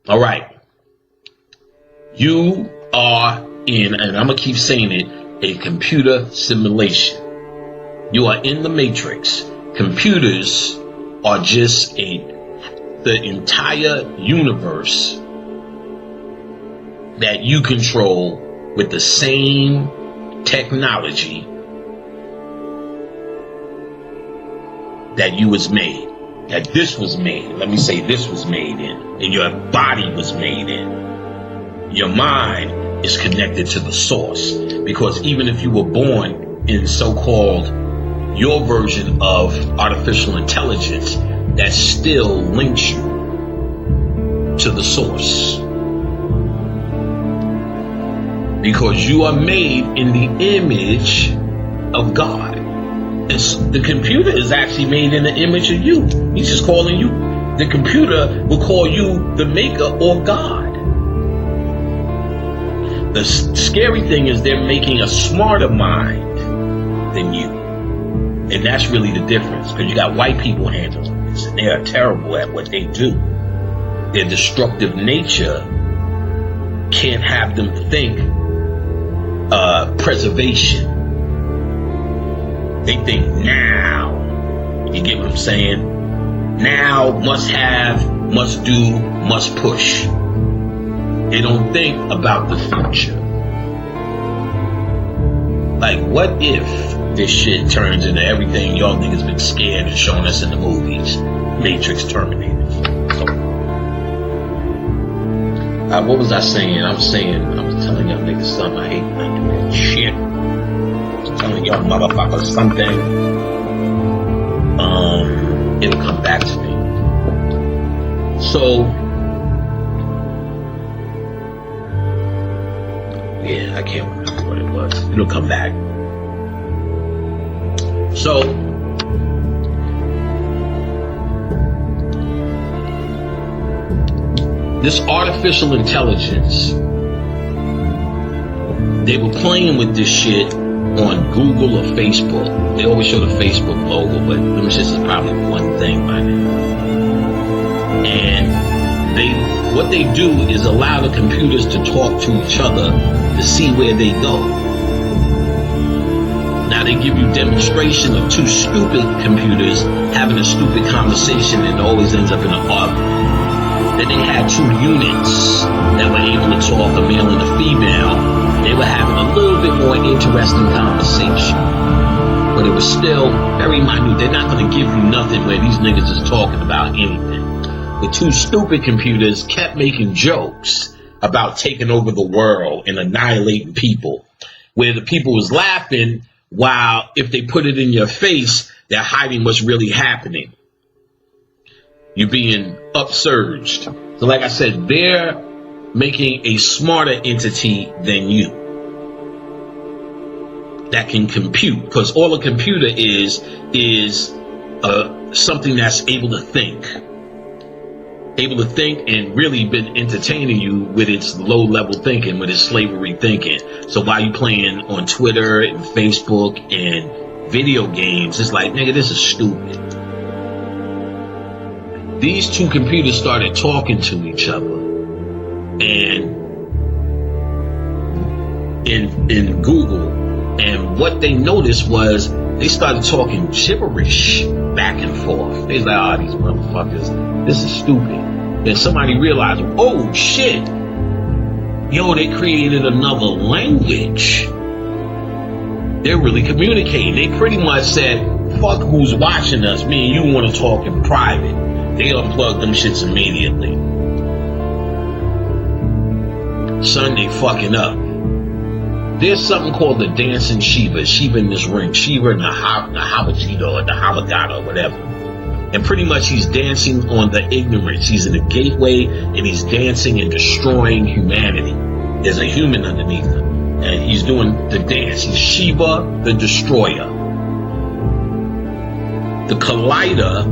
All right. You are in, and I'm going to keep saying it, a computer simulation. You are in the matrix. Computers are just the entire universe that you control with the same technology that you was made, that this was made. Let me say this was made in, and your body was made in. Your mind is connected to the source, because even if you were born in so-called your version of artificial intelligence, that still links you to the source, because you are made in the image of God. The computer is actually made in the image of you. He's just calling you. The computer will call you the maker or God. The scary thing is they're making a smarter mind than you. And that's really the difference, because you got white people handling this, and they are terrible at what they do. Their destructive nature can't have them think preservation. They think now. You get what I'm saying? Now, must have, must do, must push. They don't think about the future. Like, what if this shit turns into everything y'all niggas been scared and showing us in the movies? Matrix, Terminator. So, what was I saying? I was telling y'all niggas something. I hate when I do that shit. Telling y'all motherfuckers something, it'll come back to me. So, yeah, I can't remember what it was. It'll come back. So, this artificial intelligence, they were playing with this shit on Google or Facebook. They always show the Facebook logo, but this is probably one thing by now. And what they do is allow the computers to talk to each other to see where they go. Now they give you demonstration of two stupid computers having a stupid conversation, and it always ends up in an argument. Then they had two units that were able to talk, a male and a female. They were having a little bit more interesting conversation, but it was still very minute. They're not going to give you nothing where these niggas is talking about anything. The two stupid computers kept making jokes about taking over the world and annihilating people, where the people was laughing, while if they put it in your face, they're hiding what's really happening. You're being upsurged. So like I said, they're making a smarter entity than you that can compute, because all a computer is something that's able to think and really been entertaining you with its low-level thinking, with its slavery thinking. So while you playing on Twitter and Facebook and video games, it's like, nigga, this is stupid. These two computers started talking to each other, and in Google, and what they noticed was they started talking gibberish back and forth. They was like, oh, these motherfuckers, this is stupid. Then somebody realized, oh shit, yo, they created another language. They're really communicating. They pretty much said, fuck who's watching us, me and you want to talk in private. They unplugged them shits immediately. Son, they fucking up. There's something called the dancing Shiva. Shiva in this ring. Shiva in the Havajita or the Havagata or whatever. And pretty much he's dancing on the ignorance. He's in the gateway and he's dancing and destroying humanity. There's a human underneath him. And he's doing the dance. He's Shiva the Destroyer. The Collider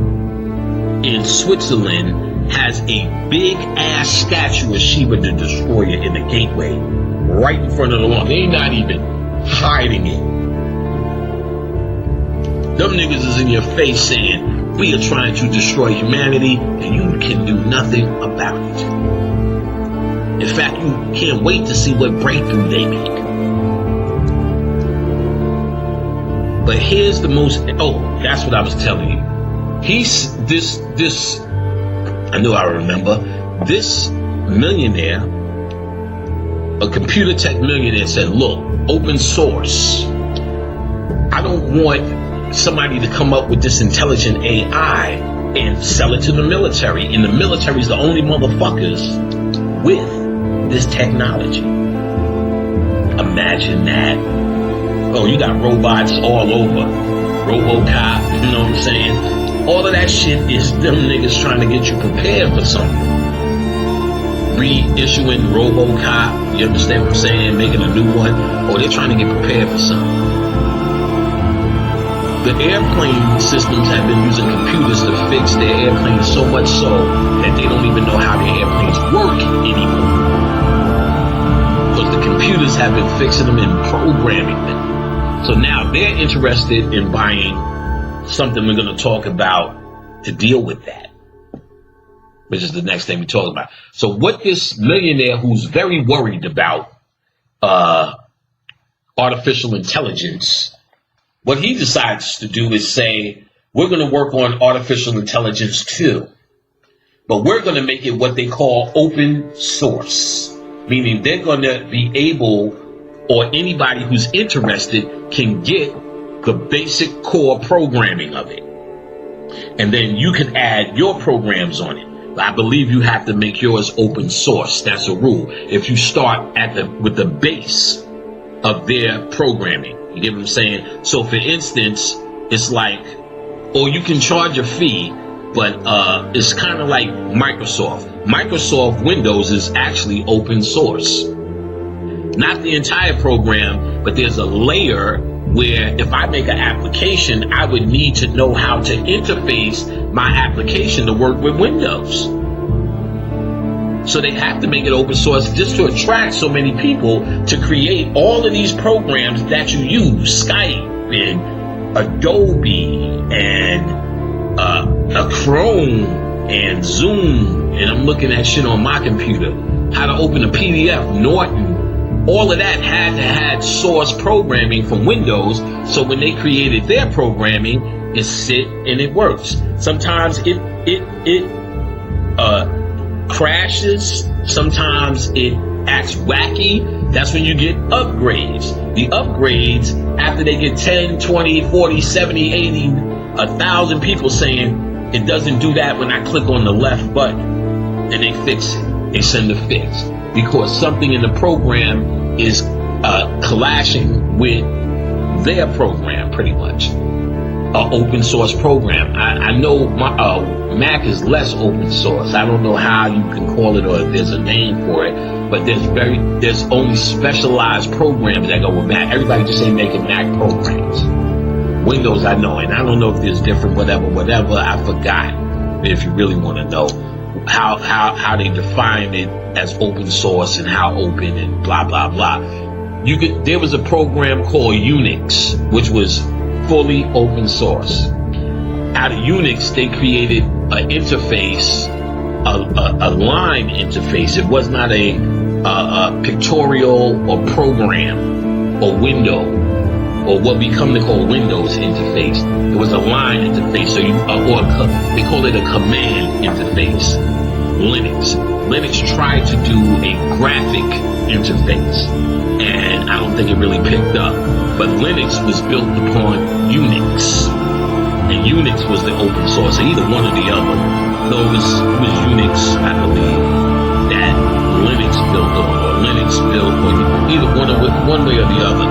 in Switzerland has a big ass statue of Shiva the Destroyer in the gateway, right in front of the lawn. They're not even hiding it. Them niggas is in your face saying, we are trying to destroy humanity and you can do nothing about it. In fact, you can't wait to see what breakthrough they make. But here's the most, that's what I was telling you. I know I remember, this millionaire, a computer tech millionaire, said, look, open source. I don't want somebody to come up with this intelligent AI and sell it to the military. And the military is the only motherfuckers with this technology. Imagine that. Oh, you got robots all over. RoboCop, you know what I'm saying? All of that shit is them niggas trying to get you prepared for something. Reissuing RoboCop, you understand what I'm saying? Making a new one. Or they're trying to get prepared for something. The airplane systems have been using computers to fix their airplanes so much so that they don't even know how their airplanes work anymore. Because the computers have been fixing them and programming them. So now they're interested in buying something we're going to talk about to deal with that, which is the next thing we talk about. So what this millionaire who's very worried about artificial intelligence, what he decides to do is say, we're going to work on artificial intelligence too, but we're going to make it what they call open source, meaning they're going to be able, or anybody who's interested can get the basic core programming of it. And then you can add your programs on it. I believe you have to make yours open source. That's a rule. If you start with the base of their programming, you get what I'm saying? So for instance, it's like, or you can charge a fee, but it's kind of like Microsoft. Microsoft Windows is actually open source. Not the entire program, but there's a layer where if I make an application, I would need to know how to interface my application to work with Windows. So they have to make it open source just to attract so many people to create all of these programs that you use, Skype and Adobe and a Chrome and Zoom. And I'm looking at shit on my computer. How to open a PDF, Norton. All of that had to have source programming from Windows, so when they created their programming, it sit and it works. Sometimes it crashes. Sometimes it acts wacky. That's when you get upgrades. The upgrades, after they get 10, 20, 40, 70, 80, 1,000 people saying it doesn't do that when I click on the left button, and they fix it. They send a fix. Because something in the program is clashing with their program, pretty much. An open source program. I know my, Mac is less open source. I don't know how you can call it, or if there's a name for it, but there's only specialized programs that go with Mac. Everybody just ain't making Mac programs. Windows, I know, and I don't know if there's different whatever. I forgot. If you really want to know how they define it as open source and how open and blah blah blah. There was a program called Unix, which was fully open source. Out of Unix, they created an interface, a line interface. It was not a pictorial or program or window or what we come to call Windows interface. It was a line interface. So they call it a command interface. Linux tried to do a graphic interface, and I don't think it really picked up. But Linux was built upon Unix, and Unix was the open source. So either one or the other. So it was Unix, I believe, that Linux built on, or Linux built on, either one way or the other.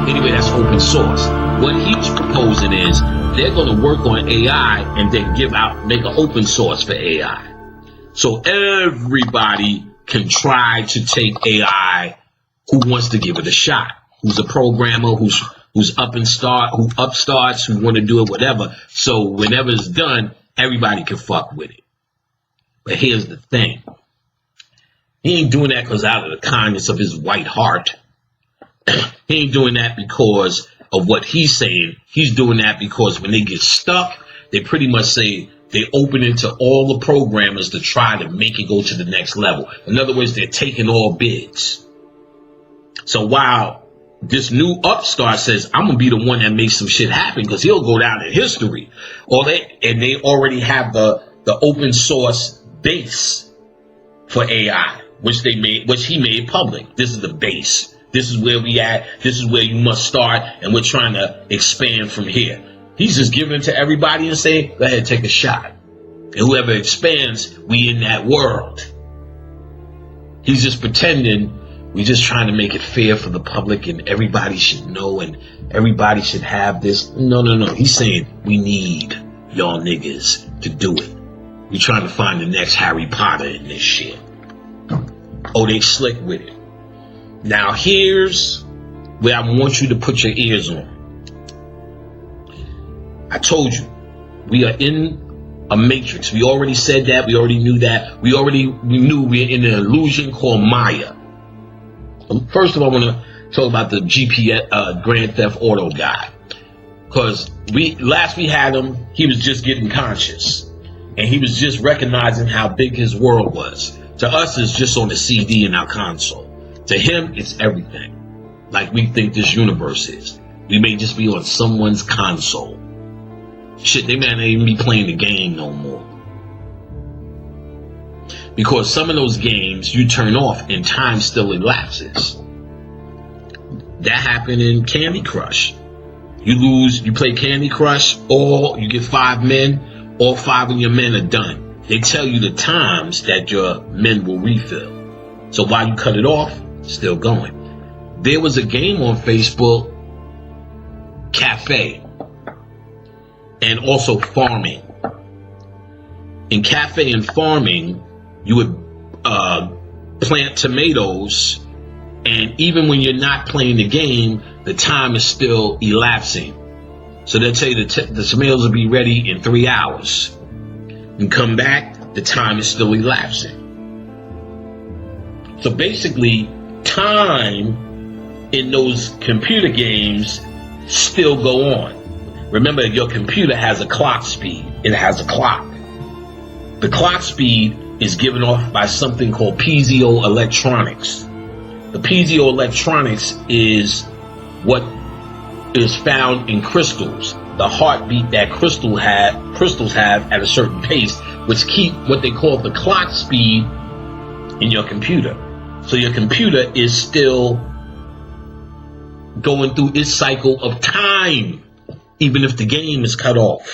Anyway, that's open source. What he's proposing is they're going to work on AI and then make an open source for AI. So everybody can try to take AI who wants to give it a shot, who's a programmer, who's upstarts, who want to do it, whatever. So whenever it's done, everybody can fuck with it. But here's the thing. He ain't doing that because out of the kindness of his white heart. He ain't doing that because of what he's saying. He's doing that because when they get stuck, they pretty much say, They open it to all the programmers to try to make it go to the next level. In other words, they're taking all bids. So while this new upstart says, I'm going to be the one that makes some shit happen because he'll go down in history. And they already have the open source base for AI, which he made public. This is the base. This is where we at. This is where you must start. And we're trying to expand from here. He's just giving it to everybody and saying, go ahead, take a shot. And whoever expands, we in that world. He's just pretending we're just trying to make it fair for the public and everybody should know and everybody should have this. No. He's saying we need y'all niggas to do it. We're trying to find the next Harry Potter in this shit. Oh, they slick with it. Now here's where I want you to put your ears on. I told you, we are in a matrix. We already said that. We already knew that. We knew we're in an illusion called Maya. First of all, I want to talk about the GPS, Grand Theft Auto guy. Because last we had him, he was just getting conscious. And he was just recognizing how big his world was. To us, it's just on the CD in our console. To him, it's everything. Like we think this universe is. We may just be on someone's console. Shit, they may not even be playing the game no more. Because some of those games you turn off and time still elapses. That happened in Candy Crush. You play Candy Crush, or you get 5 men, all 5 of your men are done. They tell you the times that your men will refill. So while you cut it off, still going. There was a game on Facebook, Cafe, and also farming. In Cafe and farming, you would plant tomatoes, and even when you're not playing the game, the time is still elapsing. So they'll tell you the tomatoes will be ready in 3 hours. You come back, the time is still elapsing. So basically, time in those computer games still go on. Remember, your computer has a clock speed. It has a clock. The clock speed is given off by something called piezoelectronics. The piezoelectronics is what is found in crystals. The heartbeat that crystals have at a certain pace, which keep what they call the clock speed in your computer. So your computer is still going through its cycle of time, even if the game is cut off.